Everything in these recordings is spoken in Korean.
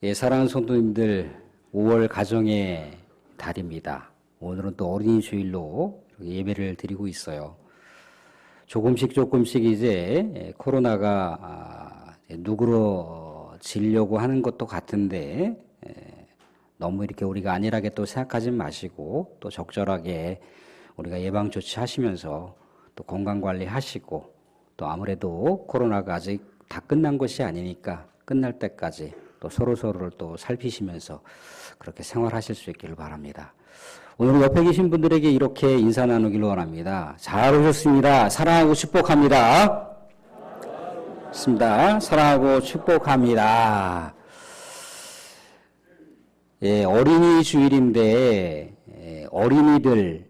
예, 사랑하는 성도님들, 5월 가정의 달입니다. 오늘은 또 어린이 주일로 예배를 드리고 있어요. 조금씩 이제 코로나가 누그러지려고 하는 것도 같은데 너무 이렇게 우리가 안일하게 또 생각하지 마시고 또 적절하게 우리가 예방 조치하시면서 또 건강 관리하시고 또 아무래도 코로나가 아직 다 끝난 것이 아니니까 끝날 때까지 또 서로를 또 살피시면서 그렇게 생활하실 수 있기를 바랍니다. 오늘 옆에 계신 분들에게 이렇게 인사 나누기를 원합니다. 잘 오셨습니다. 사랑하고 축복합니다. 사랑하고 축복합니다. 예, 어린이 주일인데 어린이들,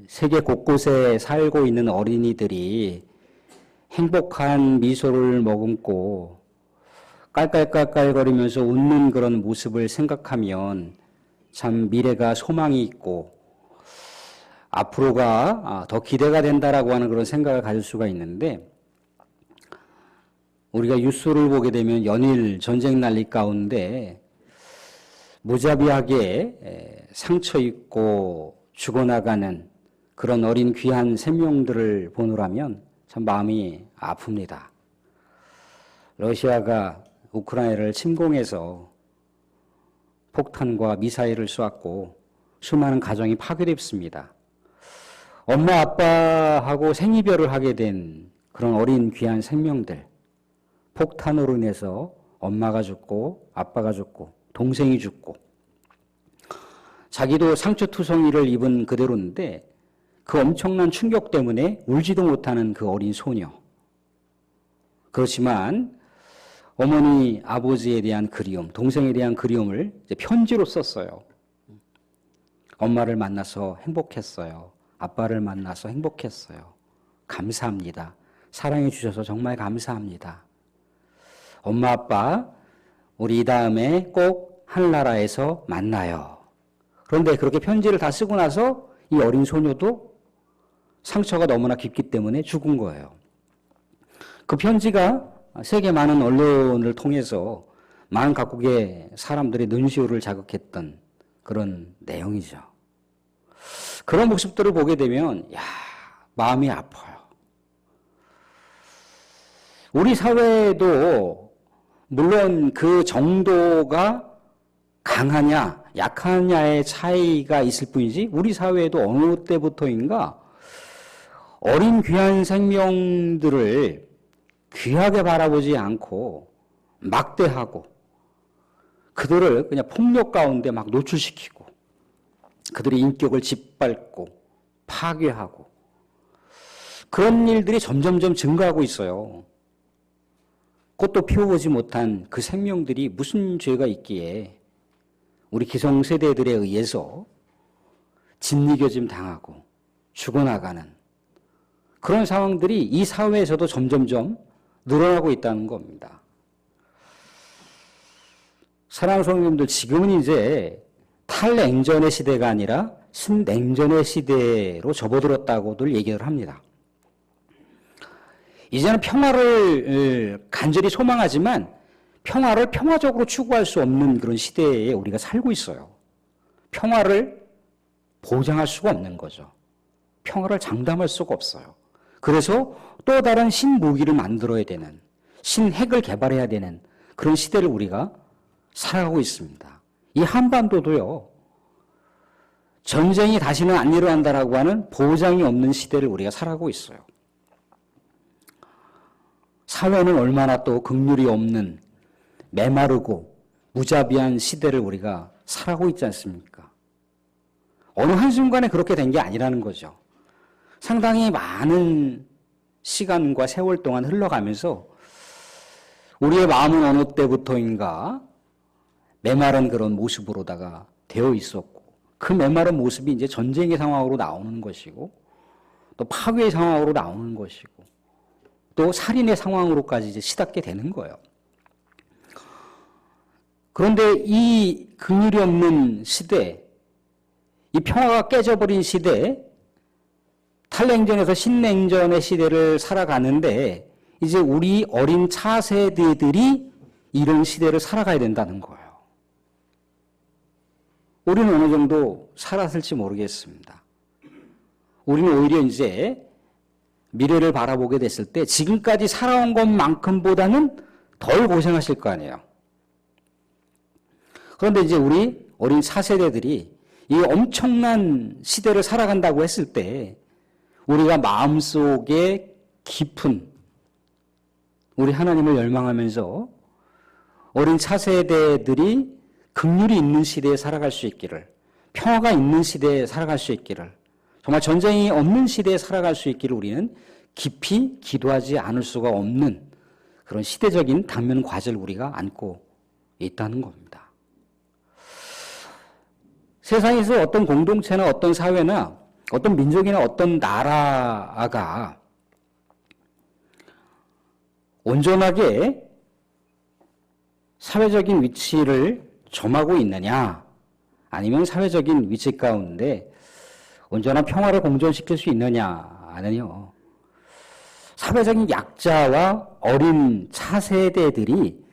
세계 곳곳에 살고 있는 어린이들이 행복한 미소를 머금고 깔깔깔깔거리면서 웃는 그런 모습을 생각하면 참 미래가 소망이 있고 앞으로가 더 기대가 된다라고 하는 그런 생각을 가질 수가 있는데, 우리가 뉴스를 보게 되면 연일 전쟁 난리 가운데 무자비하게 상처 입고 죽어나가는 그런 어린 귀한 생명들을 보느라면 참 마음이 아픕니다. 러시아가 우크라이나를 침공해서 폭탄과 미사일을 쏘았고 수많은 가정이 파괴됐습니다. 엄마 아빠하고 생이별을 하게 된 그런 어린 귀한 생명들, 폭탄으로 인해서 엄마가 죽고 아빠가 죽고 동생이 죽고 자기도 상처투성이를 입은 그대로인데 그 엄청난 충격 때문에 울지도 못하는 그 어린 소녀. 그렇지만 어머니, 아버지에 대한 그리움, 동생에 대한 그리움을 이제 편지로 썼어요. 엄마를 만나서 행복했어요. 아빠를 만나서 행복했어요. 감사합니다. 사랑해 주셔서 정말 감사합니다. 엄마, 아빠, 우리 이 다음에 꼭 하늘나라에서 만나요. 그런데 그렇게 편지를 다 쓰고 나서 이 어린 소녀도 상처가 너무나 깊기 때문에 죽은 거예요. 그 편지가 세계 많은 언론을 통해서 많은 각국의 사람들의 눈시울을 자극했던 그런 내용이죠. 그런 모습들을 보게 되면 마음이 아파요. 우리 사회에도 물론 그 정도가 강하냐 약하냐의 차이가 있을 뿐이지 우리 사회에도 어느 때부터인가 어린 귀한 생명들을 귀하게 바라보지 않고 막대하고 그들을 그냥 폭력 가운데 막 노출시키고 그들의 인격을 짓밟고 파괴하고 그런 일들이 점점점 증가하고 있어요. 꽃도 피워보지 못한 그 생명들이 무슨 죄가 있기에 우리 기성세대들에 의해서 짓이겨짐 당하고 죽어나가는 그런 상황들이 이 사회에서도 점점점 늘어나고 있다는 겁니다. 사랑하는 성도님들, 지금은 이제 탈냉전의 시대가 아니라 신냉전의 시대로 접어들었다고들 얘기를 합니다. 이제는 평화를 간절히 소망하지만 평화를 평화적으로 추구할 수 없는 그런 시대에 우리가 살고 있어요. 평화를 보장할 수가 없는 거죠. 평화를 장담할 수가 없어요. 그래서 또 다른 신무기를 만들어야 되는, 신핵을 개발해야 되는 그런 시대를 우리가 살아가고 있습니다. 이 한반도도요, 전쟁이 다시는 안 일어난다라고 하는 보장이 없는 시대를 우리가 살아가고 있어요. 사회는 얼마나 또 긍휼이 없는 메마르고 무자비한 시대를 우리가 살아가고 있지 않습니까? 어느 한순간에 그렇게 된 게 아니라는 거죠. 상당히 많은 시간과 세월 동안 흘러가면서 우리의 마음은 어느 때부터인가 메마른 그런 모습으로다가 되어 있었고 그 메마른 모습이 이제 전쟁의 상황으로 나오는 것이고 또 파괴의 상황으로 나오는 것이고 또 살인의 상황으로까지 이제 시닫게 되는 거예요. 그런데 이 긍휼이 없는 시대, 이 평화가 깨져버린 시대, 탈냉전에서 신냉전의 시대를 살아가는데 이제 우리 어린 차세대들이 이런 시대를 살아가야 된다는 거예요. 우리는 어느 정도 살았을지 모르겠습니다. 우리는 오히려 이제 미래를 바라보게 됐을 때 지금까지 살아온 것만큼보다는 덜 고생하실 거 아니에요. 그런데 이제 우리 어린 차세대들이 이 엄청난 시대를 살아간다고 했을 때 우리가 마음속에 깊은 우리 하나님을 열망하면서 어린 차세대들이 긍휼이 있는 시대에 살아갈 수 있기를, 평화가 있는 시대에 살아갈 수 있기를, 정말 전쟁이 없는 시대에 살아갈 수 있기를 우리는 깊이 기도하지 않을 수가 없는 그런 시대적인 당면 과제를 우리가 안고 있다는 겁니다. 세상에서 어떤 공동체나 어떤 사회나 어떤 민족이나 어떤 나라가 온전하게 사회적인 위치를 점하고 있느냐, 아니면 사회적인 위치 가운데 온전한 평화를 공존시킬 수 있느냐는요, 사회적인 약자와 어린 차세대들이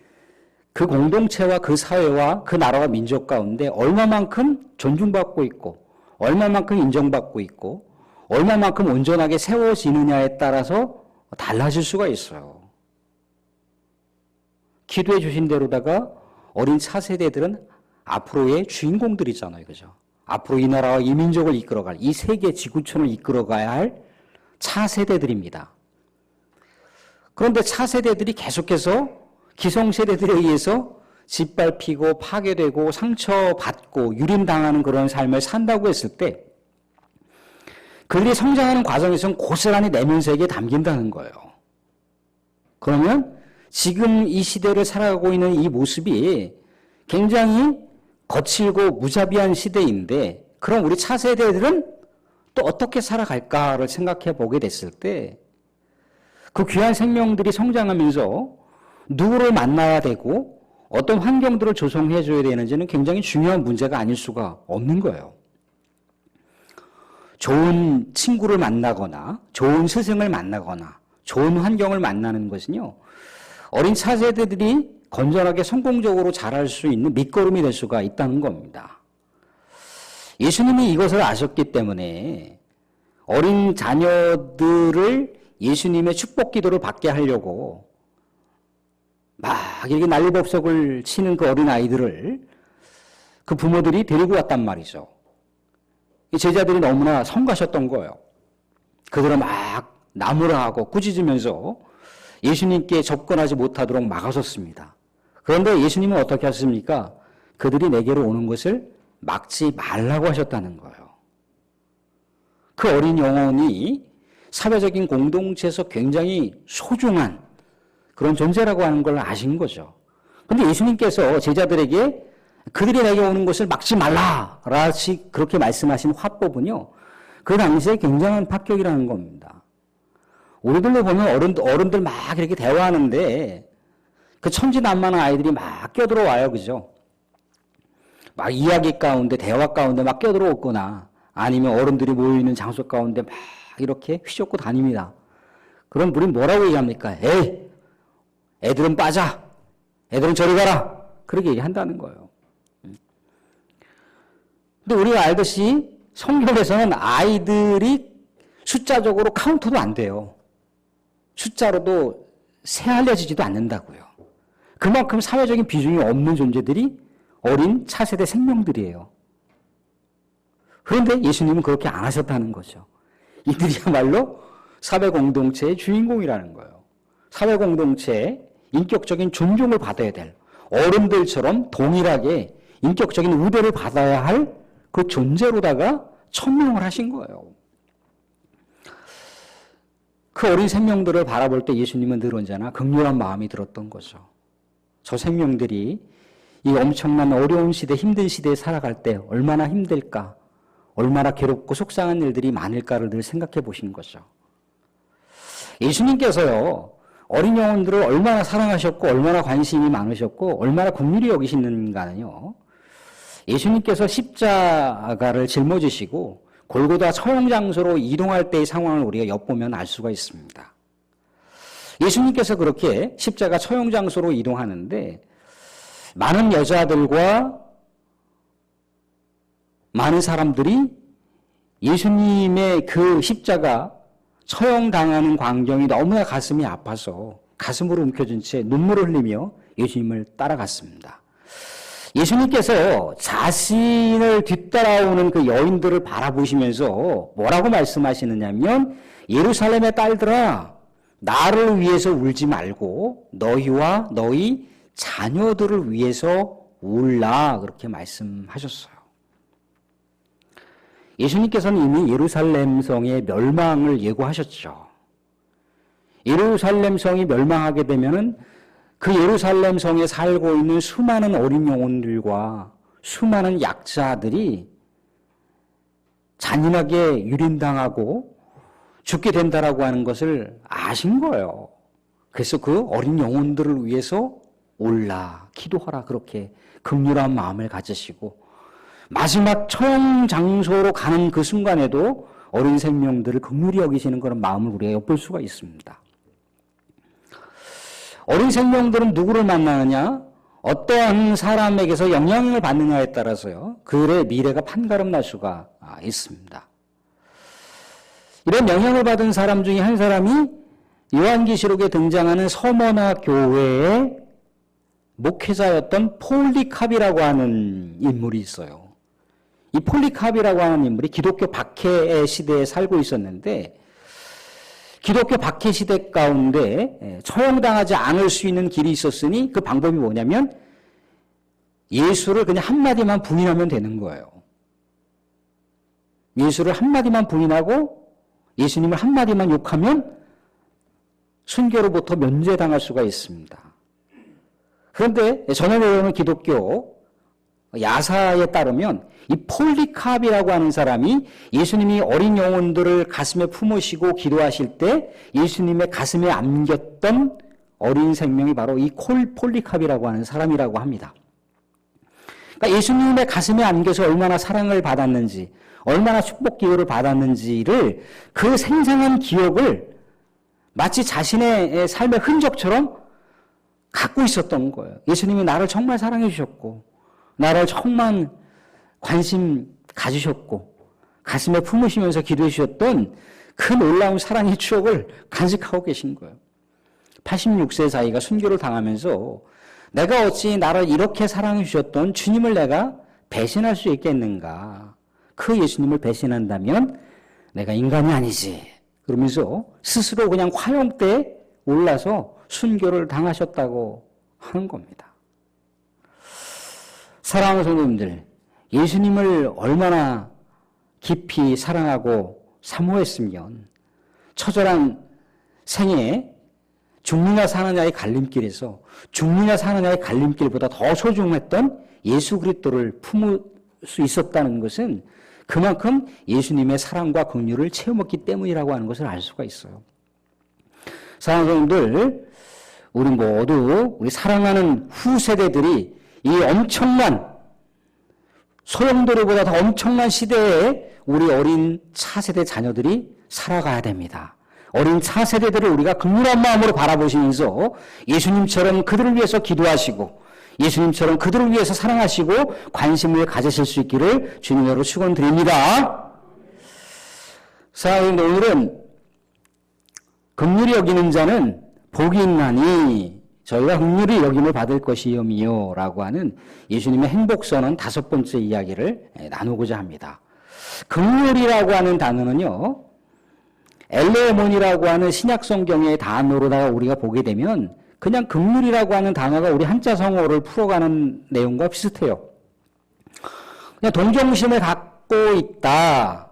그 공동체와 그 사회와 그 나라와 민족 가운데 얼마만큼 존중받고 있고 얼마만큼 인정받고 있고 얼마만큼 온전하게 세워지느냐에 따라서 달라질 수가 있어요. 기도해 주신 대로다가 어린 차세대들은 앞으로의 주인공들이잖아요. 그죠? 앞으로 이 나라와 이 민족을 이끌어갈, 이 세계 지구촌을 이끌어가야 할 차세대들입니다. 그런데 차세대들이 계속해서 기성세대들에 의해서 짓밟히고 파괴되고 상처받고 유린당하는 그런 삶을 산다고 했을 때 그들이 성장하는 과정에서는 고스란히 내면 세계에 담긴다는 거예요. 그러면 지금 이 시대를 살아가고 있는 이 모습이 굉장히 거칠고 무자비한 시대인데, 그럼 우리 차세대들은 또 어떻게 살아갈까를 생각해 보게 됐을 때 그 귀한 생명들이 성장하면서 누구를 만나야 되고 어떤 환경들을 조성해 줘야 되는지는 굉장히 중요한 문제가 아닐 수가 없는 거예요. 좋은 친구를 만나거나 좋은 스승을 만나거나 좋은 환경을 만나는 것은요, 어린 차세대들이 건전하게 성공적으로 자랄 수 있는 밑거름이 될 수가 있다는 겁니다. 예수님이 이것을 아셨기 때문에 어린 자녀들을 예수님의 축복 기도를 받게 하려고 막 이렇게 난리법석을 치는 그 어린 아이들을 그 부모들이 데리고 왔단 말이죠. 이 제자들이 너무나 성가셨던 거예요. 그들은 막 나무라 하고 꾸짖으면서 예수님께 접근하지 못하도록 막아섰습니다. 그런데 예수님은 어떻게 하셨습니까? 그들이 내게로 오는 것을 막지 말라고 하셨다는 거예요. 그 어린 영혼이 사회적인 공동체에서 굉장히 소중한 그런 존재라고 하는 걸 아신 거죠. 그런데 예수님께서 제자들에게 그들이 내게 오는 것을 막지 말라 그렇게 말씀하신 화법은요, 그 당시에 굉장한 파격이라는 겁니다. 우리들로 보면 어른들 막 이렇게 대화하는데 그 천진난만한 아이들이 막 껴들어와요. 그죠? 막 이야기 가운데, 대화 가운데 막 껴들어오거나 아니면 어른들이 모여있는 장소 가운데 막 이렇게 휘젓고 다닙니다. 그럼 우린 뭐라고 얘기합니까? 에이, 애들은 빠져. 애들은 저리 가라. 그렇게 얘기한다는 거예요. 근데 우리가 알듯이 성경에서는 아이들이 숫자적으로 카운트도 안 돼요. 숫자로도 세알려지지도 않는다고요. 그만큼 사회적인 비중이 없는 존재들이 어린 차세대 생명들이에요. 그런데 예수님은 그렇게 안 하셨다는 거죠. 이들이야말로 사회공동체의 주인공이라는 거예요. 사회공동체의 인격적인 존중을 받아야 될, 어른들처럼 동일하게 인격적인 우대를 받아야 할 그 존재로다가 천명을 하신 거예요. 그 어린 생명들을 바라볼 때 예수님은 늘 언제나 긍휼한 마음이 들었던 거죠. 저 생명들이 이 엄청난 어려운 시대, 힘든 시대에 살아갈 때 얼마나 힘들까, 얼마나 괴롭고 속상한 일들이 많을까를 늘 생각해 보시는 거죠. 예수님께서요, 어린 영혼들을 얼마나 사랑하셨고 얼마나 관심이 많으셨고 얼마나 긍휼히 여기시는가는요, 예수님께서 십자가를 짊어지시고 골고다 처형 장소로 이동할 때의 상황을 우리가 엿보면 알 수가 있습니다. 예수님께서 그렇게 십자가 처형 장소로 이동하는데 많은 여자들과 많은 사람들이 예수님의 그 십자가 처형당하는 광경이 너무나 가슴이 아파서 가슴으로 움켜쥔 채 눈물을 흘리며 예수님을 따라갔습니다. 예수님께서 자신을 뒤따라오는 그 여인들을 바라보시면서 뭐라고 말씀하시느냐면, 예루살렘의 딸들아, 나를 위해서 울지 말고 너희와 너희 자녀들을 위해서 울라, 그렇게 말씀하셨어요. 예수님께서는 이미 예루살렘 성의 멸망을 예고하셨죠. 예루살렘 성이 멸망하게 되면은 그 예루살렘 성에 살고 있는 수많은 어린 영혼들과 수많은 약자들이 잔인하게 유린당하고 죽게 된다라고 하는 것을 아신 거예요. 그래서 그 어린 영혼들을 위해서 올라 기도하라, 그렇게 긍휼한 마음을 가지시고 마지막 처형 장소로 가는 그 순간에도 어린 생명들을 긍휼히 여기시는 그런 마음을 우리가 엿볼 수가 있습니다. 어린 생명들은 누구를 만나느냐, 어떠한 사람에게서 영향을 받느냐에 따라서요, 그들의 미래가 판가름 날 수가 있습니다. 이런 영향을 받은 사람 중에 한 사람이 요한계시록에 등장하는 서머나 교회의 목회자였던 폴리캅이라고 하는 인물이 있어요. 이 폴리캅이라고 하는 인물이 기독교 박해 시대에 살고 있었는데, 기독교 박해 시대 가운데 처형당하지 않을 수 있는 길이 있었으니 그 방법이 뭐냐면 예수를 그냥 한마디만 부인하면 되는 거예요. 예수를 한마디만 부인하고 예수님을 한마디만 욕하면 순교로부터 면제당할 수가 있습니다. 그런데 전에 내려오는 기독교 야사에 따르면 이 폴리캅이라고 하는 사람이 예수님이 어린 영혼들을 가슴에 품으시고 기도하실 때 예수님의 가슴에 안겼던 어린 생명이 바로 이 폴리캅이라고 하는 사람이라고 합니다. 그러니까 예수님의 가슴에 안겨서 얼마나 사랑을 받았는지, 얼마나 축복 기호를 받았는지를 그 생생한 기억을 마치 자신의 삶의 흔적처럼 갖고 있었던 거예요. 예수님이 나를 정말 사랑해 주셨고, 나를 정말 관심 가지셨고, 가슴에 품으시면서 기도해 주셨던 그 놀라운 사랑의 추억을 간직하고 계신 거예요. 86세 자기가 순교를 당하면서 내가 어찌 나를 이렇게 사랑해 주셨던 주님을 내가 배신할 수 있겠는가? 그 예수님을 배신한다면 내가 인간이 아니지. 그러면서 스스로 그냥 화형대에 올라서 순교를 당하셨다고 하는 겁니다. 사랑하는 성도님들, 예수님을 얼마나 깊이 사랑하고 사모했으면 처절한 생에 죽느냐 사느냐의 갈림길에서 죽느냐 사느냐의 갈림길보다 더 소중했던 예수 그리스도를 품을 수 있었다는 것은 그만큼 예수님의 사랑과 긍휼을 체험했기 때문이라고 하는 것을 알 수가 있어요. 사랑하는 성도님들, 우리 모두 우리 사랑하는 후세대들이 이 엄청난 소용돌이보다 더 엄청난 시대에 우리 어린 차세대 자녀들이 살아가야 됩니다. 어린 차세대들을 우리가 긍휼한 마음으로 바라보시면서 예수님처럼 그들을 위해서 기도하시고 예수님처럼 그들을 위해서 사랑하시고 관심을 가지실 수 있기를 주님으로 축원드립니다. 사랑하는 오늘은 긍휼히 여기는 자는 복이 있나니 저희가 긍휼히 여김을 받을 것이요미요 라고 하는 예수님의 행복선언 5번째 이야기를 나누고자 합니다. 긍휼이라고 하는 단어는요, 엘레몬이라고 하는 신약성경의 단어로다가 우리가 보게 되면 그냥 긍휼이라고 하는 단어가 우리 한자성어를 풀어가는 내용과 비슷해요. 그냥 동정심을 갖고 있다,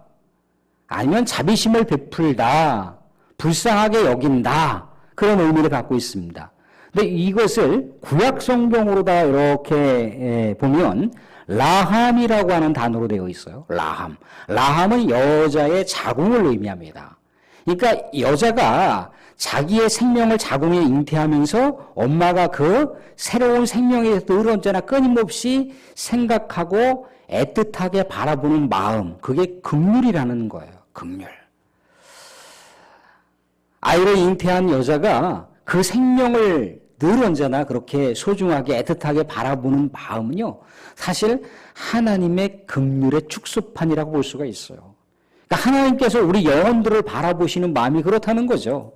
아니면 자비심을 베풀다, 불쌍하게 여긴다, 그런 의미를 갖고 있습니다. 근데 이것을 구약 성경으로다 이렇게 보면 라함이라고 하는 단어로 되어 있어요. 라함. 라함은 여자의 자궁을 의미합니다. 그러니까 여자가 자기의 생명을 자궁에 잉태하면서 엄마가 그 새로운 생명에 대해서 늘 언제나 끊임없이 생각하고 애틋하게 바라보는 마음, 그게 긍휼이라는 거예요. 긍휼. 아이를 잉태한 여자가 그 생명을 늘 언제나 그렇게 소중하게 애틋하게 바라보는 마음은요, 사실 하나님의 긍휼의 축소판이라고 볼 수가 있어요. 그러니까 하나님께서 우리 영혼들을 바라보시는 마음이 그렇다는 거죠.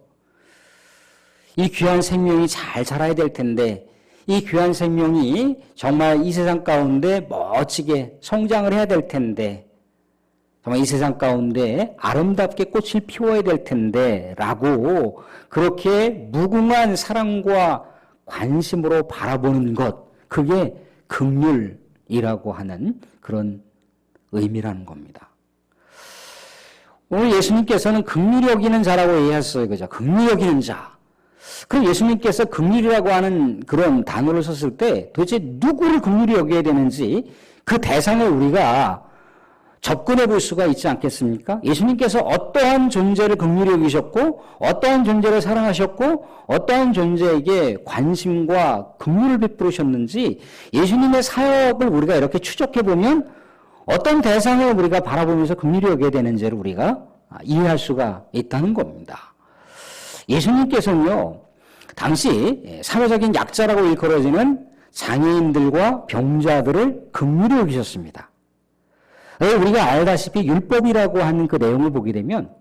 이 귀한 생명이 잘 자라야 될 텐데, 이 귀한 생명이 정말 이 세상 가운데 멋지게 성장을 해야 될 텐데, 정말 이 세상 가운데 아름답게 꽃을 피워야 될 텐데 라고 그렇게 무궁한 사랑과 관심으로 바라보는 것, 그게 긍휼이라고 하는 그런 의미라는 겁니다. 오늘 예수님께서는 긍휼히 여기는 자라고 얘기했어요. 그죠? 긍휼히 여기는 자. 그럼 예수님께서 긍휼이라고 하는 그런 단어를 썼을 때 도대체 누구를 긍휼히 여겨야 되는지 그 대상을 우리가 접근해 볼 수가 있지 않겠습니까? 예수님께서 어떠한 존재를 긍휼히 여기셨고 어떠한 존재를 사랑하셨고 어떠한 존재에게 관심과 긍휼을 베푸셨는지 예수님의 사역을 우리가 이렇게 추적해 보면 어떤 대상을 우리가 바라보면서 긍휼히 여겨야 되는지를 우리가 이해할 수가 있다는 겁니다. 예수님께서는요, 당시 사회적인 약자라고 일컬어지는 장애인들과 병자들을 긍휼히 여기셨습니다. 우리가 알다시피 율법이라고 하는 그 내용을 보게 되면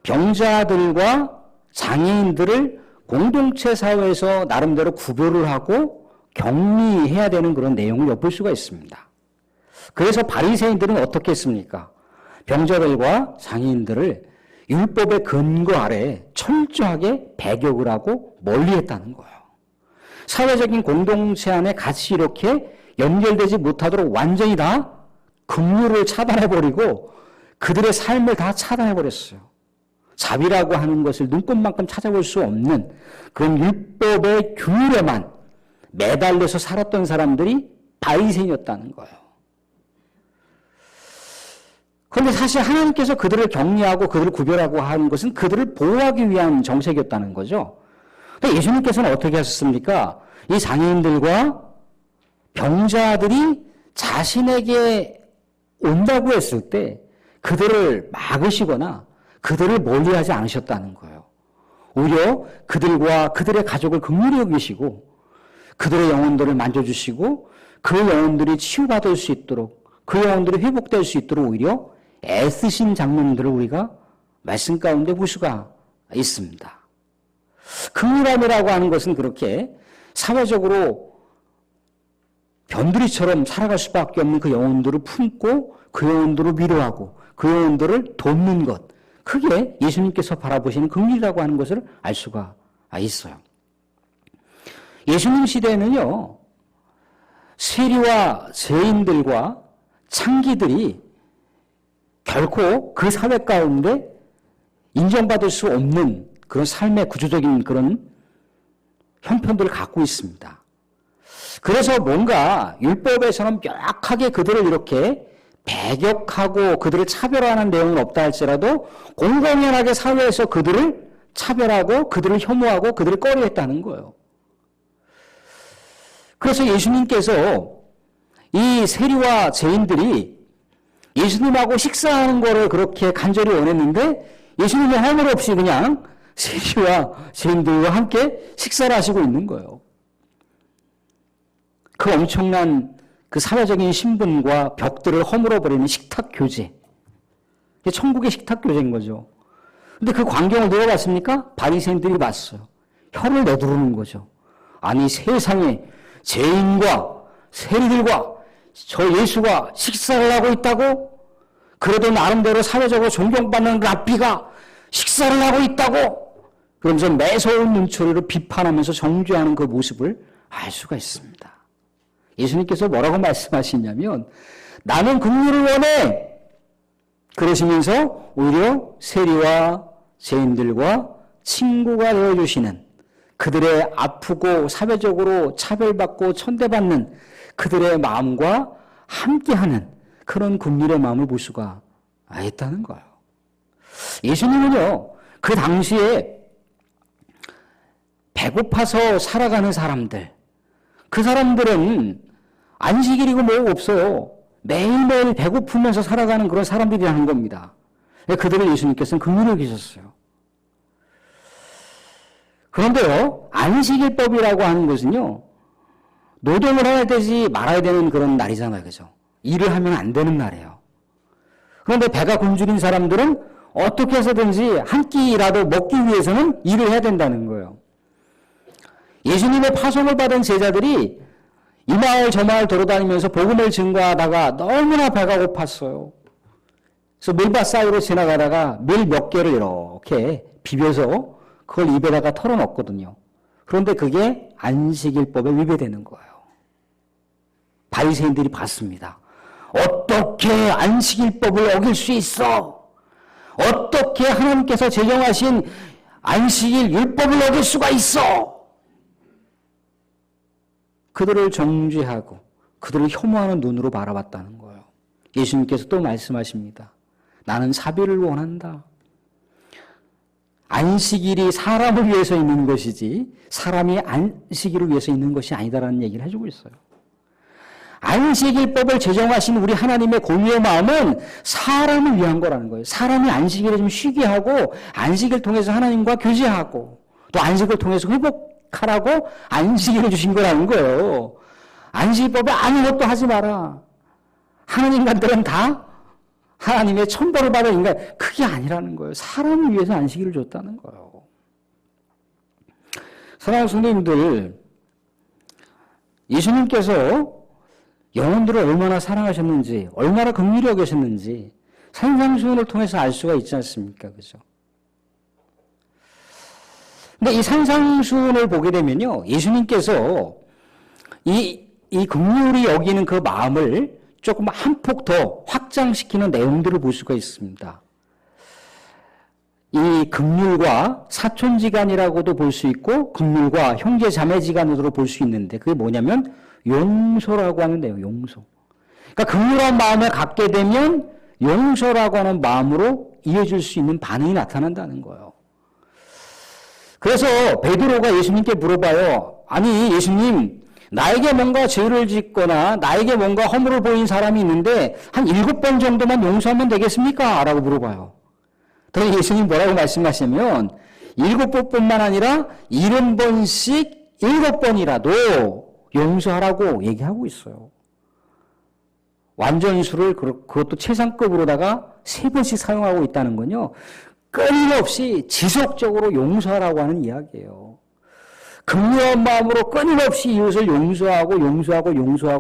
병자들과 장애인들을 공동체 사회에서 나름대로 구별을 하고 격리해야 되는 그런 내용을 엿볼 수가 있습니다. 그래서 바리새인들은 어떻게 했습니까? 병자들과 장애인들을 율법의 근거 아래 철저하게 배격을 하고 멀리했다는 거예요. 사회적인 공동체 안에 같이 이렇게 연결되지 못하도록 완전히 다 긍휼을 차단해버리고 그들의 삶을 다 차단해버렸어요. 자비라고 하는 것을 눈꽃만큼 찾아볼 수 없는 그런 율법의 규율에만 매달려서 살았던 사람들이 바리새인이었다는 거예요. 그런데 사실 하나님께서 그들을 격리하고 그들을 구별하고 하는 것은 그들을 보호하기 위한 정책이었다는 거죠. 근데 예수님께서는 어떻게 하셨습니까? 이 장애인들과 병자들이 자신에게 온다고 했을 때 그들을 막으시거나 그들을 멀리하지 않으셨다는 거예요. 오히려 그들과 그들의 가족을 긍휼히 여기시고 그들의 영혼들을 만져주시고 그 영혼들이 치유받을 수 있도록 그 영혼들이 회복될 수 있도록 오히려 애쓰신 장면들을 우리가 말씀 가운데 볼 수가 있습니다. 긍휼함이라고 하는 것은 그렇게 사회적으로 변두리처럼 살아갈 수밖에 없는 그 영혼들을 품고 그 영혼들을 위로하고 그 영혼들을 돕는 것, 그게 예수님께서 바라보시는 긍휼이라고 하는 것을 알 수가 있어요. 예수님 시대에는요, 세리와 죄인들과 창기들이 결코 그 사회 가운데 인정받을 수 없는 그런 삶의 구조적인 그런 형편들을 갖고 있습니다. 그래서 뭔가 율법에서는 명확하게 그들을 이렇게 배격하고 그들을 차별하는 내용은 없다 할지라도 공공연하게 사회에서 그들을 차별하고 그들을 혐오하고 그들을 꺼려했다는 거예요. 그래서 예수님께서 이 세리와 죄인들이 예수님하고 식사하는 거를 그렇게 간절히 원했는데 예수님은 허물 없이 그냥 세리와 죄인들과 함께 식사를 하시고 있는 거예요. 그 엄청난 그 사회적인 신분과 벽들을 허물어버리는 식탁 교제. 천국의 식탁 교제인 거죠. 근데 그 광경을 누가 봤습니까? 바리새인들이 봤어요. 혀를 내두르는 거죠. 아니 세상에 죄인과 세리들과 저 예수가 식사를 하고 있다고? 그래도 나름대로 사회적으로 존경받는 랍비가 식사를 하고 있다고? 그러면서 매서운 눈초리로 비판하면서 정죄하는 그 모습을 알 수가 있습니다. 예수님께서 뭐라고 말씀하시냐면 나는 긍휼을 원해! 그러시면서 오히려 세리와 죄인들과 친구가 되어주시는 그들의 아프고 사회적으로 차별받고 천대받는 그들의 마음과 함께하는 그런 긍휼의 마음을 볼 수가 있다는 거예요. 예수님은요, 그 당시에 배고파서 살아가는 사람들, 그 사람들은 안식일이고 뭐 없어요. 매일매일 배고프면서 살아가는 그런 사람들이라는 겁니다. 그들을 예수님께서는 긍휼히 여기셨어요. 그런데요, 안식일법이라고 하는 것은요, 노동을 해야 되지 말아야 되는 그런 날이잖아요. 그죠? 일을 하면 안 되는 날이에요. 그런데 배가 굶주린 사람들은 어떻게 해서든지 한 끼라도 먹기 위해서는 일을 해야 된다는 거예요. 예수님의 파송을 받은 제자들이 이 마을 저 마을 돌아다니면서 복음을 증거하다가 너무나 배가 고팠어요. 그래서 밀밭 사이로 지나가다가 밀 몇 개를 이렇게 비벼서 그걸 입에다가 털어넣거든요. 그런데 그게 안식일법에 위배되는 거예요. 바리새인들이 봤습니다. 어떻게 안식일법을 어길 수 있어? 어떻게 하나님께서 제정하신 안식일 율법을 어길 수가 있어? 그들을 정죄하고 그들을 혐오하는 눈으로 바라봤다는 거예요. 예수님께서 또 말씀하십니다. 나는 자비를 원한다. 안식일이 사람을 위해서 있는 것이지 사람이 안식일을 위해서 있는 것이 아니다라는 얘기를 해주고 있어요. 안식일법을 제정하신 우리 하나님의 공의의 마음은 사람을 위한 거라는 거예요. 사람이 안식일에 좀 쉬게 하고 안식을 통해서 하나님과 교제하고 또 안식을 통해서 회복하라고 안식일을 주신 거라는 거예요. 안식일법에 아무것도 하지 마라. 하나님 간들은 다 하나님의 천벌을 받을 인간, 그게 아니라는 거예요. 사람을 위해서 안식일을 줬다는 거예요. 사랑하는 성도님들, 예수님께서 영혼들을 얼마나 사랑하셨는지, 얼마나 긍휼히 여기셨는지 산상수훈을 통해서 알 수가 있지 않습니까? 그죠? 근데 이 산상수훈을 보게 되면요, 예수님께서 이 긍휼히 여기는 그 마음을 조금 한 폭 더 확장시키는 내용들을 볼 수가 있습니다. 이 긍휼과 사촌지간이라고도 볼 수 있고 긍휼과 형제자매지간으로 볼 수 있는데 그게 뭐냐면 용서라고 하는데요. 용서. 그러니까 긍휼한 마음을 갖게 되면 용서라고 하는 마음으로 이어질 수 있는 반응이 나타난다는 거예요. 그래서 베드로가 예수님께 물어봐요. 아니 예수님, 나에게 뭔가 죄를 짓거나 나에게 뭔가 허물을 보인 사람이 있는데 한 7번 정도만 용서하면 되겠습니까? 라고 물어봐요. 그러니 예수님 뭐라고 말씀하시냐면 7번뿐만 아니라 70번씩 7번이라도 용서하라고 얘기하고 있어요. 완전수를 그것도 최상급으로다가 3번씩 사용하고 있다는 건요. 끊임없이 지속적으로 용서하라고 하는 이야기예요. 긍휼한 마음으로 끊임없이 이웃을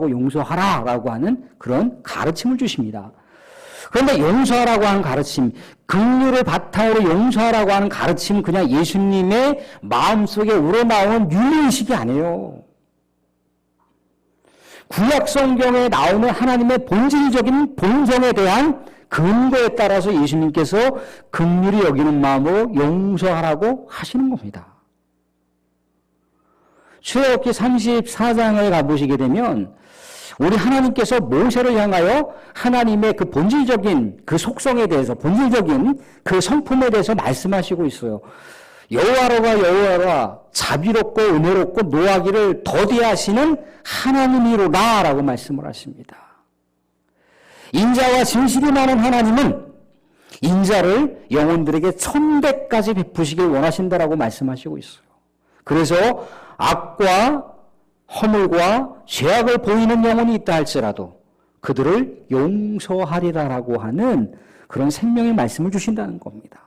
용서하라라고 하는 그런 가르침을 주십니다. 그런데 용서하라고 하는 가르침, 긍휼을 바탕으로 용서하라고 하는 가르침은 그냥 예수님의 마음속에 우러나오는 윤리의식이 아니에요. 구약 성경에 나오는 하나님의 본질적인 본성에 대한 근거에 따라서 예수님께서 긍휼히 여기는 마음으로 용서하라고 하시는 겁니다. 출애굽기 34장을 가보시게 되면 우리 하나님께서 모세를 향하여 하나님의 그 본질적인 그 속성에 대해서 본질적인 그 성품에 대해서 말씀하시고 있어요. 여호와라 자비롭고 은혜롭고 노하기를 더디하시는 하나님이로다 라고 말씀을 하십니다. 인자와 진실이 많은 하나님은 인자를 영혼들에게 1000배까지 베푸시길 원하신다라고 말씀하시고 있어요. 그래서 악과 허물과 죄악을 보이는 영혼이 있다 할지라도 그들을 용서하리라라고 하는 그런 생명의 말씀을 주신다는 겁니다.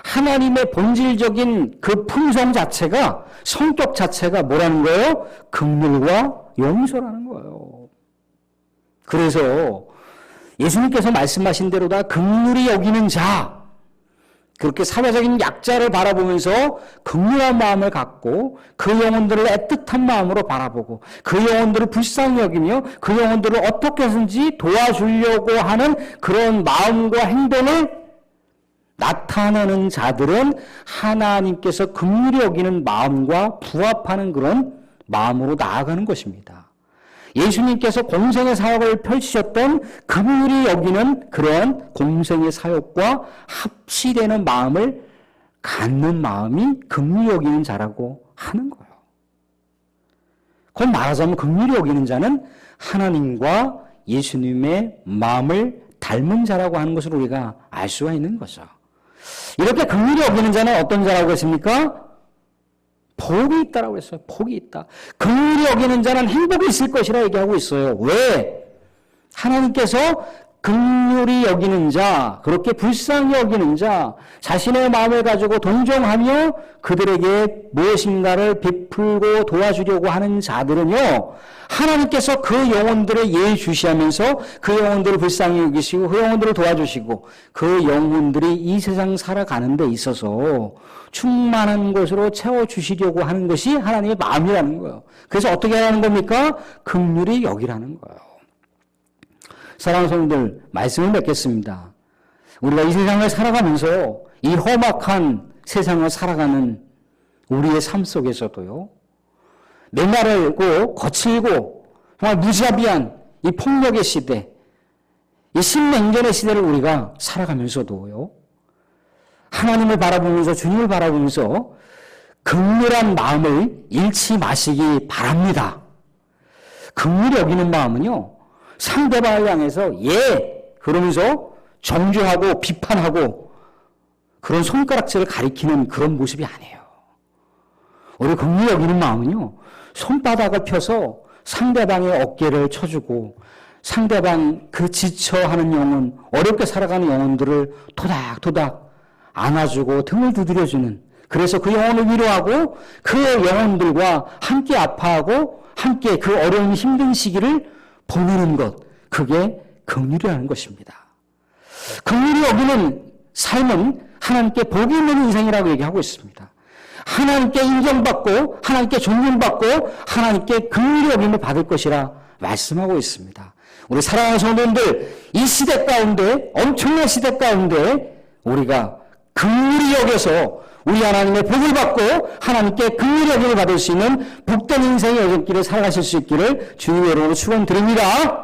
하나님의 본질적인 그 품성 자체가, 성격 자체가 뭐라는 거예요? 긍휼과 용서라는 거예요. 그래서 예수님께서 말씀하신 대로 다 긍휼히 여기는 자, 그렇게 사회적인 약자를 바라보면서 긍휼한 마음을 갖고 그 영혼들을 애틋한 마음으로 바라보고 그 영혼들을 불쌍히 여기며 그 영혼들을 어떻게 해서든지 도와주려고 하는 그런 마음과 행동을 나타내는 자들은 하나님께서 긍휼히 여기는 마음과 부합하는 그런 마음으로 나아가는 것입니다. 예수님께서 공생의 사역을 펼치셨던 긍휼히 여기는 그런 공생의 사역과 합치되는 마음을 갖는 마음이 긍휼히 여기는 자라고 하는 거예요. 곧 말하자면 긍휼히 여기는 자는 하나님과 예수님의 마음을 닮은 자라고 하는 것을 우리가 알 수가 있는 거죠. 이렇게 긍휼히 여기는 자는 어떤 자라고 했습니까? 복이 있다라고 했어요. 복이 있다. 긍휼히 여기는 자는 행복이 있을 것이라 얘기하고 있어요. 왜? 하나님께서 긍휼히 여기는 자, 그렇게 불쌍히 여기는 자, 자신의 마음을 가지고 동정하며 그들에게 무엇인가를 베풀고 도와주려고 하는 자들은요, 하나님께서 그 영혼들을 예의주시하면서 그 영혼들을 불쌍히 여기시고 그 영혼들을 도와주시고 그 영혼들이 이 세상 살아가는 데 있어서 충만한 것으로 채워주시려고 하는 것이 하나님의 마음이라는 거예요. 그래서 어떻게 하라는 겁니까? 긍휼히 여기라는 거예요. 사랑하는 성도들, 말씀을 맺겠습니다. 우리가 이 세상을 살아가면서 이 험악한 세상을 살아가는 우리의 삶 속에서도요, 메마르고 거칠고 정말 무자비한 이 폭력의 시대, 이 신냉전의 시대를 우리가 살아가면서도요, 하나님을 바라보면서 주님을 바라보면서 긍휼한 마음을 잃지 마시기 바랍니다. 긍휼히 여기는 마음은요, 상대방을 향해서 그러면서 정죄하고 비판하고 그런 손가락질을 가리키는 그런 모습이 아니에요. 우리 긍휼히 여기는 마음은요, 손바닥을 펴서 상대방의 어깨를 쳐주고 상대방 그 지쳐하는 영혼, 어렵게 살아가는 영혼들을 토닥토닥 안아주고 등을 두드려주는, 그래서 그 영혼을 위로하고 그 영혼들과 함께 아파하고 함께 그 어려운 힘든 시기를 보내는 것, 그게 긍휼이라는 것입니다. 긍휼히 여기는 삶은 하나님께 복이 있는 인생이라고 얘기하고 있습니다. 하나님께 인정받고 하나님께 존중받고 하나님께 긍휼히 여김을 받을 것이라 말씀하고 있습니다. 우리 사랑하는 성도님들, 이 시대 가운데, 엄청난 시대 가운데 우리가 긍휼히 여겨서 우리 하나님의 복을 받고 하나님께 긍휼히 여김을 받을 수 있는 복된 인생의 여정길을 살아가실 수 있기를 주님의 이름으로 축원드립니다.